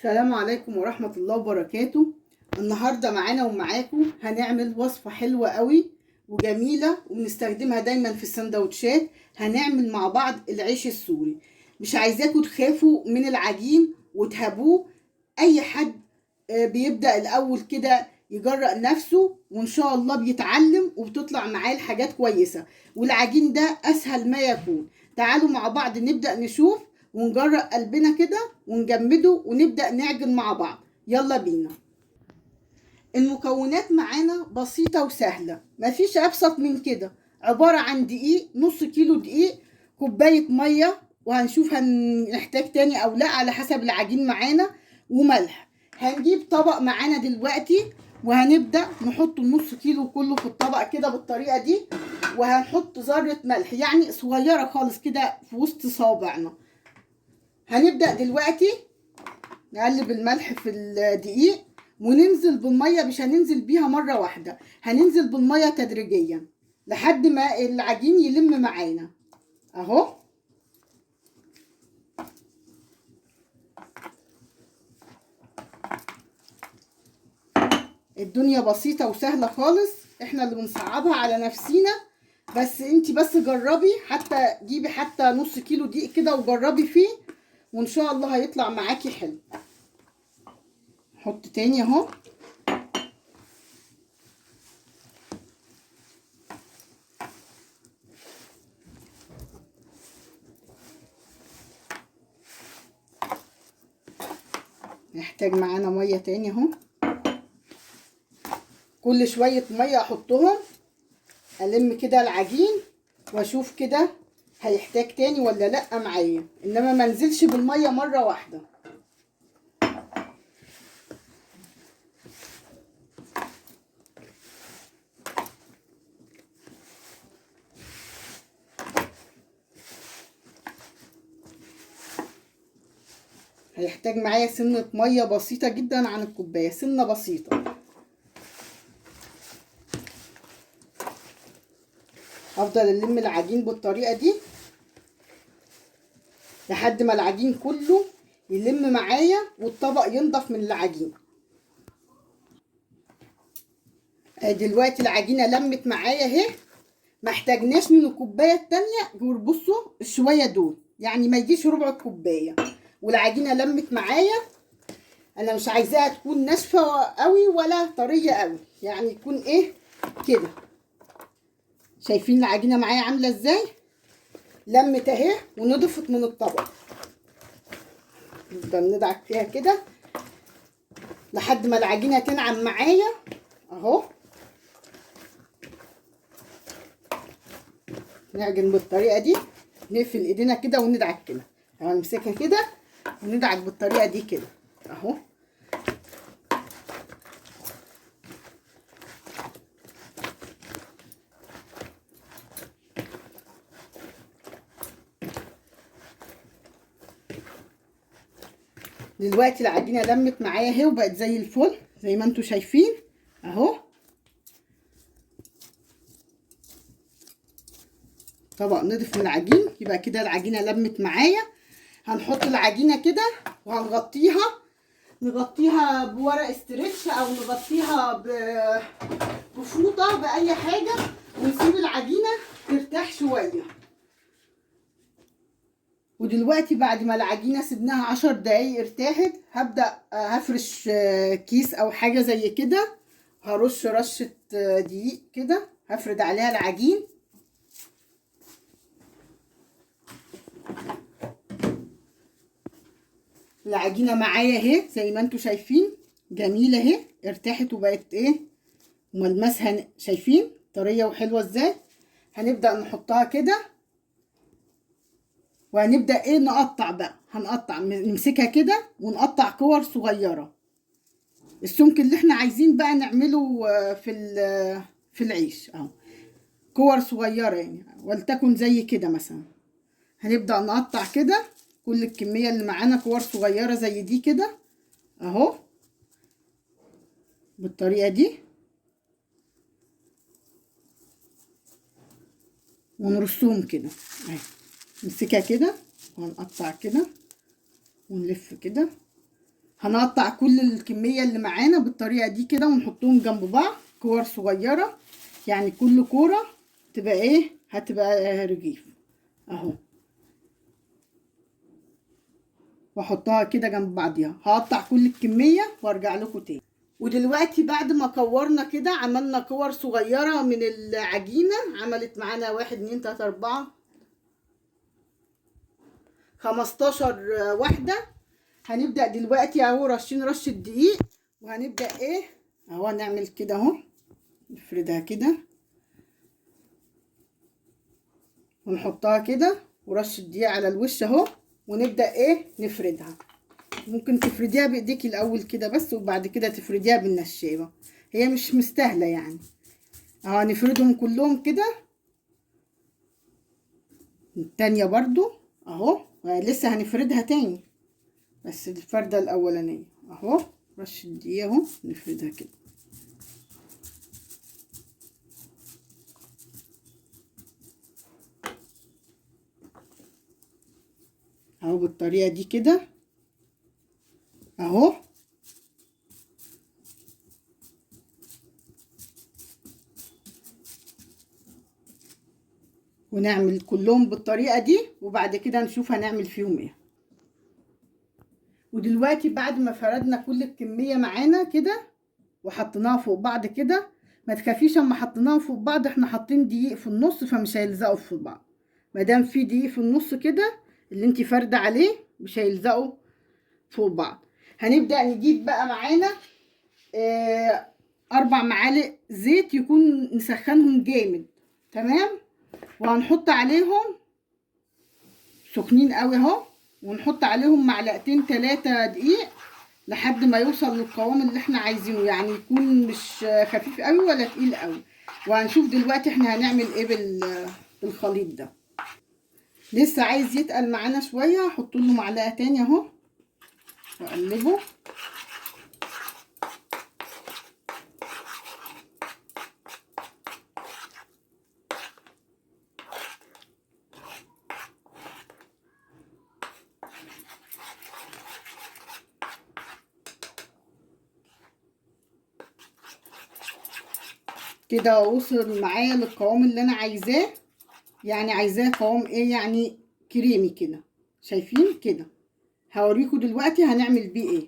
السلام عليكم ورحمة الله وبركاته. النهاردة معانا ومعاكم هنعمل وصفة حلوة قوي وجميلة وبنستخدمها دايما في السندوتشات. هنعمل مع بعض العيش السوري. مش عايزاكم تخافوا من العجين وتهابوه. اي حد بيبدأ الاول كده يجرأ نفسه وان شاء الله بيتعلم وبتطلع معاه الحاجات كويسة، والعجين ده اسهل ما يكون. تعالوا مع بعض نبدأ نشوف ونجرأ قلبنا كده ونجمده ونبدأ نعجن مع بعض. يلا بينا. المكونات معانا بسيطة وسهلة، مفيش أبسط من كده. عبارة عن دقيق، نص كيلو دقيق، كوباية مية، وهنشوف هنحتاج تاني أو لا على حسب العجين معانا، وملح. هنجيب طبق معانا دلوقتي وهنبدأ نحط النص كيلو كله في الطبق كده بالطريقة دي، وهنحط ذرة ملح يعني صغيرة خالص كده في وسط صابعنا. هنبدأ دلوقتي نقلب الملح في الدقيق وننزل بالمية، مش هننزل بيها مرة واحدة، هننزل بالمية تدريجيا لحد ما العجين يلم معانا اهو. الدنيا بسيطة وسهلة خالص، احنا اللي بنصعبها على نفسينا. بس انتي بس جربي، حتى جيبي حتى نص كيلو دقيق كده وجربي فيه وان شاء الله هيطلع معاكي حلو. نحط تاني اهو. نحتاج معانا ميه تاني اهو. كل شويه ميه احطهم، الم كده العجين واشوف كده هيحتاج تاني ولا لا معايا، انما ما انزلش بالميه مره واحده. هيحتاج معايا سنه ميه بسيطه جدا عن الكوبايه، سنه بسيطه. افضل الم العجين بالطريقه دي لحد ما العجين كله يلم معايا والطبق ينضف من العجين. دلوقتي العجينه لمت معايا اهي، ما احتاجناش من الكوبايه التانيه. بصوا الشويه دول يعني ما يجيش ربع الكوبايه، والعجينه لمت معايا. انا مش عايزاها تكون ناشفه قوي ولا طريه قوي، يعني يكون ايه كده. شايفين العجينه معايا عامله ازاي؟ لمت اهي ونضفت من الطبق. نفضل ندعك فيها كده لحد ما العجينه تنعم معايا اهو. نعجن بالطريقه دي، نقفل ايدينا كده وندعك كده. هنمسكها كده وندعك بالطريقه دي كده اهو. دلوقتي العجينه لمت معايا اهي وبقت زي الفل زي ما انتم شايفين اهو. طبق نضيف من العجين يبقى كده العجينه لمت معايا. هنحط العجينه كده وهنغطيها، نغطيها بورق استرتش او نغطيها بفوطه باي حاجه، ونسيب العجينه ترتاح شويه. ودلوقتي بعد ما العجينه سيبناها 10 دقايق ارتاحت، هبدا هفرش كيس او حاجه زي كده. هرش رشه دقيق كده، هفرد عليها العجين. العجينه معايا اهي زي ما انتم شايفين، جميله اهي، ارتاحت وبقت ايه ملمسها، شايفين طريه وحلوه ازاي. هنبدا نحطها كده وهنبدا ايه نقطع بقى. هنقطع، نمسكها كده ونقطع كور صغيره، السمك اللي احنا عايزين بقى نعمله في العيش اهو. كور صغيره يعني ولتكن زي كده مثلا. هنبدا نقطع كده كل الكميه اللي معانا كور صغيره زي دي كده اهو بالطريقه دي، ونرصهم كده اهي. نمسكها كده وهنقطع كده ونلف كده هنقطع كل الكمية اللي معانا بالطريقة دي كده ونحطهم جنب بعض كور صغيرة، يعني كل كورة تبقى ايه، هتبقى رغيف اهو، واحطها كده جنب بعضيها. هقطع كل الكمية وارجع لكم تاني. ودلوقتي بعد ما كورنا كده عملنا كور صغيرة من العجينة، عملت معانا 1 2 3 4 15 واحدة. هنبدأ دلوقتي اهو رشين رشة دقيق، وهنبدأ ايه اهو نعمل كده اهو، نفردها كده ونحطها كده ورشة دقيق على الوش اهو، ونبدأ ايه نفردها. ممكن تفرديها بايديكي الاول كده بس، وبعد كده تفرديها بالنشابة، هي مش مستاهلة يعني. اهو نفردهم كلهم كده. التانية برضو اهو لسه هنفردها تاني، بس الفردة الاولانية اهو رشة دقيق اهو نفردها كده اهو بالطريقة دي كده اهو. ونعمل كلهم بالطريقة دي، وبعد كده نشوف هنعمل فيهم ايه. ودلوقتي بعد ما فردنا كل الكمية معانا كده وحطيناها فوق بعض كده، ما تخافيش اما حطيناها فوق بعض احنا حاطين دقيق في النص فمش هيلزقوا في بعض. ما دام في دقيق في النص كده اللي انتي فارده عليه مش هيلزقوا فوق بعض. هنبدأ نجيب بقى معانا 4 معالق زيت يكون نسخنهم جامد تمام، وهنحط عليهم سخنين قوي اهو، ونحط عليهم معلقتين 3 دقيق لحد ما يوصل للقوام اللي احنا عايزينه، يعني يكون مش خفيف قوي ولا تقيل قوي. وهنشوف دلوقتي احنا هنعمل ايه بالخليط ده. لسه عايز يتقل معانا شويه، هحط له معلقه تانية اهو واقلبه. كده وصل معايا للقوام اللي انا عايزاه، يعني عايزاه قوام ايه، يعني كريمي كده شايفين كده. هوريكم دلوقتي هنعمل بيه ايه.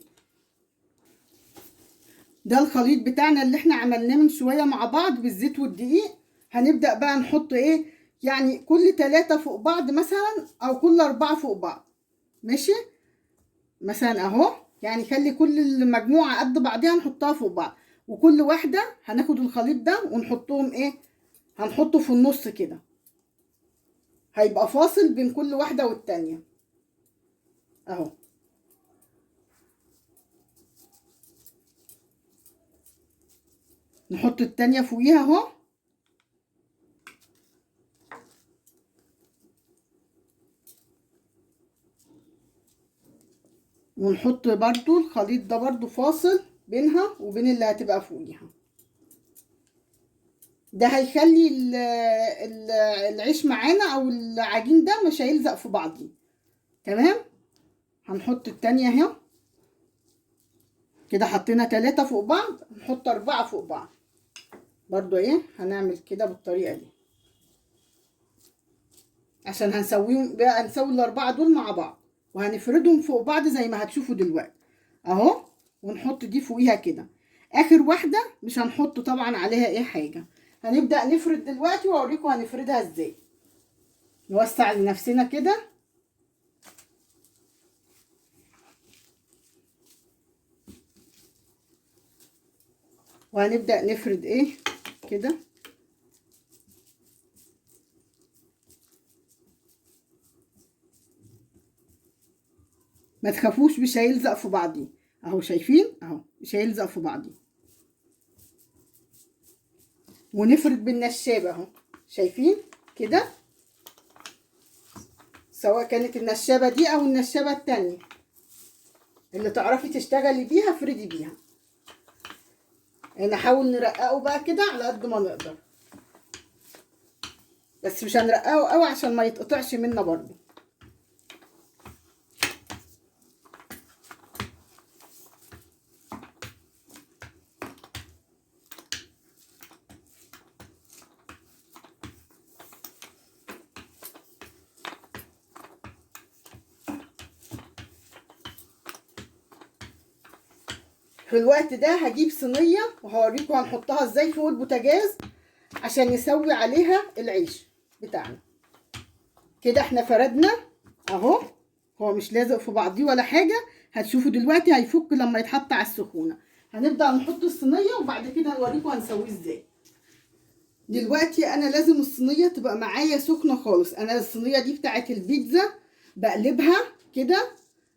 ده الخليط بتاعنا اللي احنا عملناه من شويه مع بعض بالزيت والدقيق. هنبدأ بقى نحط ايه، يعني كل 3 فوق بعض مثلا او كل 4 فوق بعض ماشي، مثلا اهو يعني خلي كل المجموعه قد بعضها نحطها فوق بعض، وكل واحده هناخد الخليط ده ونحطهم ايه، هنحطه في النص كده، هيبقى فاصل بين كل واحده والتانيه اهو. نحط التانيه فوقيها اهو، ونحط برضو الخليط ده برضو فاصل بينها وبين اللي هتبقى فوقيها. ده هيخلي العيش معانا او العجين ده مش هيلزق في بعضه تمام. هنحط التانية اهي كده، حطينا 3 فوق بعض، نحط 4 فوق بعض برضو ايه، هنعمل كده بالطريقة دي عشان هنسويهم بقى، هنسوي ال4 دول مع بعض وهنفردهم فوق بعض زي ما هتشوفوا دلوقتي اهو. ونحط دي فوقيها كده، اخر واحدة مش هنحط طبعا عليها ايه حاجة. هنبدأ نفرد دلوقتي واوريكم هنفردها ازاي. نوسع لنفسنا كده وهنبدأ نفرد ايه كده. ما تخافوش مش هيلزق في بعضيه اهو، شايفين اهو مش هيلزق في بعضيه. ونفرد بالنشابة اهو شايفين كده، سواء كانت النشابة دي او النشابة التانية اللي تعرفي تشتغلي بيها افردي بيها. نحاول نرققه بقى كده على قد ما نقدر، بس مش هنرققه قوي عشان ما يتقطعش منا برضو. في الوقت ده هجيب صينيه وهوريكم هنحطها ازاي فوق البوتاجاز عشان نسوي عليها العيش بتاعنا. كده احنا فردنا اهو، هو مش لازق في بعضيه ولا حاجه، هتشوفوا دلوقتي هيفك لما يتحط على السخونه. هنبدا نحط الصينيه وبعد كده هنوريكم هنسويه ازاي. دلوقتي انا لازم الصينيه تبقى معايا سخنه خالص. انا الصينيه دي بتاعت البيتزا بقلبها كده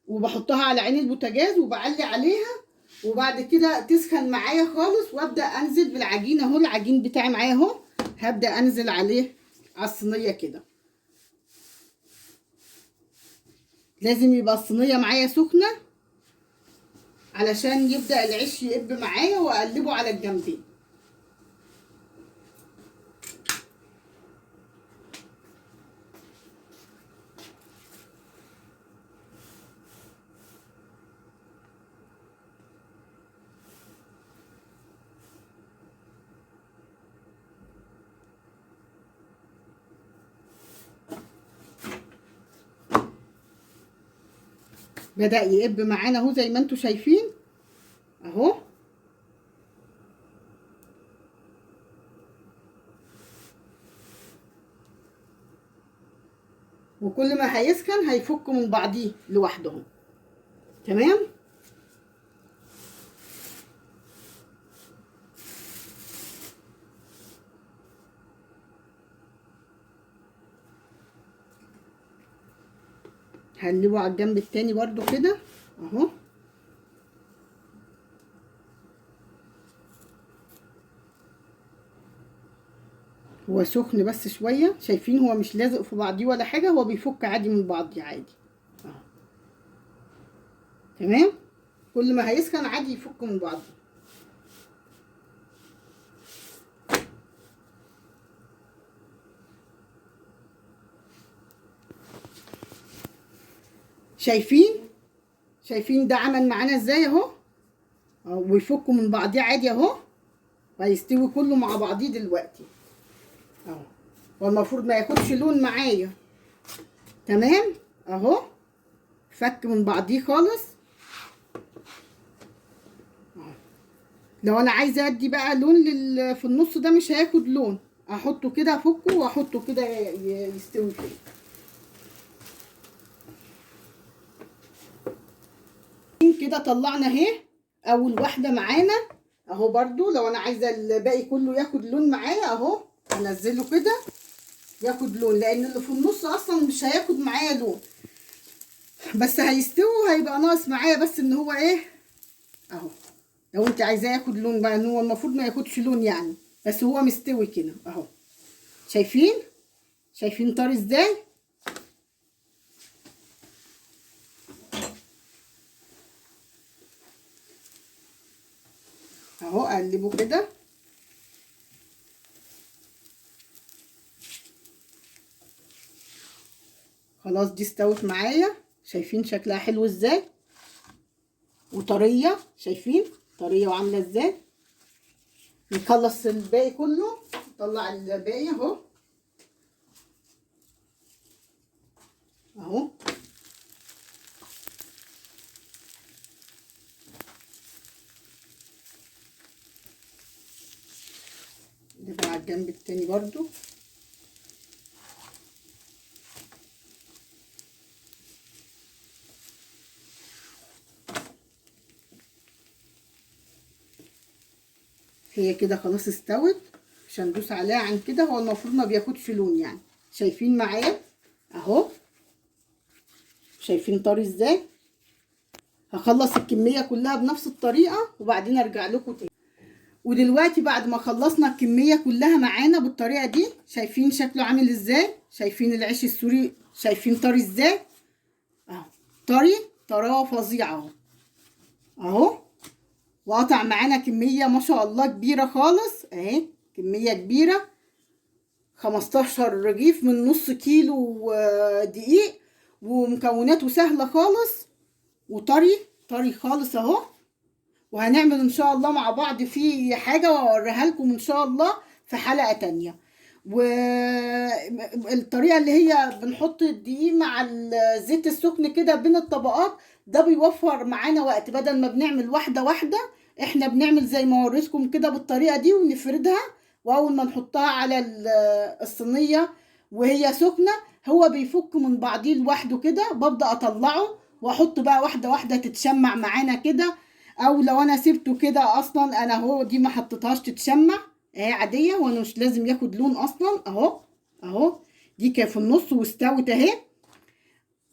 وبحطها على عين البوتاجاز وبعلي عليها، وبعد كده تسخن معايا خالص وابدا انزل بالعجين اهو. العجين بتاعي معايا اهو، هبدا انزل عليه على الصينيه كده. لازم يبقى الصينيه معايا سخنه علشان يبدا العيش يقب معايا، واقلبه على الجنبين. بدأ يقب معانا اهو زي ما انتوا شايفين اهو. وكل ما هيسخن هيفك من بعضيه لوحدهم. تمام. هنقلبه على الجنب التاني برضو كده اهو. هو سخن بس شويه، شايفين هو مش لازق في بعضيه ولا حاجه، هو بيفك عادي من بعضيه عادي اهو. تمام. كل ما هيسخن عادي يفك من بعضيه. شايفين ده عمل معانا ازاي اهو، ويفكوا من بعضيه عادي اهو، وهيستوي كله مع بعضيه دلوقتي اهو. والمفروض ما ياخدش لون معايا. تمام اهو، فك من بعضيه خالص. لو انا عايزه ادي بقى لون في النص ده مش هياخد لون، احطه كده افكه واحطه كده يستوي كده. طلعنا اهي اول واحده معانا اهو. برضو لو انا عايزه الباقي كله ياخد لون معايا اهو، انزله كده ياخد لون، لان اللي في النص اصلا مش هياخد معايا لون، بس هيستوي هيبقى ناقص معايا بس ان هو ايه اهو. لو انت عايزاه ياخد لون بقى، ان هو المفروض ما ياخدش لون يعني، بس هو مستوي كده اهو. شايفين طري ازاي اهو. اقلبه كده خلاص. دي استوت معايا، شايفين شكلها حلو ازاي وطريه. شايفين طريه وعامله ازاي. نخلص الباقي كله، نطلع الباقي اهو اهو. نبقى على الجنب التاني برضو. هي كده خلاص استوت، مش هندوس عليها عن كده. هو المفروض ما بياخدش لون يعني. شايفين معايا اهو، شايفين طري ازاي. هخلص الكميه كلها بنفس الطريقه وبعدين ارجع لكم تاني. ودلوقتي بعد ما خلصنا الكميه كلها معانا بالطريقه دي، شايفين شكله عامل ازاي. شايفين العيش السوري شايفين طري ازاي اهو. طراوه فظيعه اهو اهو. وقطع معانا كميه ما شاء الله كبيره خالص اهي. كميه كبيره، 15 رغيف من نص كيلو دقيق، ومكوناته سهله خالص وطري خالص اهو. وهنعمل ان شاء الله مع بعض في حاجه واوريها لكم ان شاء الله في حلقه تانية. والطريقه اللي هي بنحط الدقيق مع الزيت السخن كده بين الطبقات، ده بيوفر معانا وقت. بدل ما بنعمل واحده واحده احنا بنعمل زي ما وريتكم كده بالطريقة دي، ونفردها، واول ما نحطها على الصينية وهي سخنة هو بيفك من بعضيه لوحده كده، ببدأ اطلعه واحط بقى واحدة واحدة تتشمع معانا كده. او لو انا سبته كده اصلا، انا هو دي ما حطيتهاش تتشمع، اهي عادية وانا مش لازم ياخد لون اصلا اهو. اهو دي كانت في النص واستوت اهي،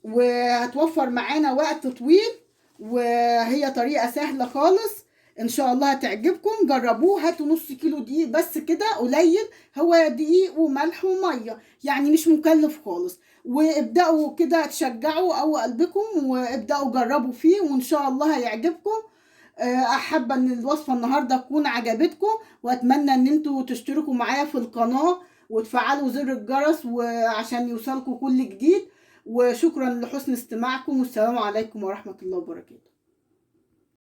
وهتوفر معانا وقت طويل، وهي طريقة سهلة خالص. ان شاء الله هتعجبكم، جربوه. هاتوا نص كيلو دقيق بس كده قليل، هو دقيق وملح ومية، يعني مش مكلف خالص. وابدأوا كده تشجعوا او قلبكم، وابدأوا جربوا فيه وان شاء الله هيعجبكم. احب ان الوصفة النهاردة تكون عجبتكم، واتمنى ان انتوا تشتركوا معايا في القناة وتفعلوا زر الجرس وعشان يوصلكوا كل جديد. وشكرا لحسن استماعكم، والسلام عليكم ورحمة الله وبركاته.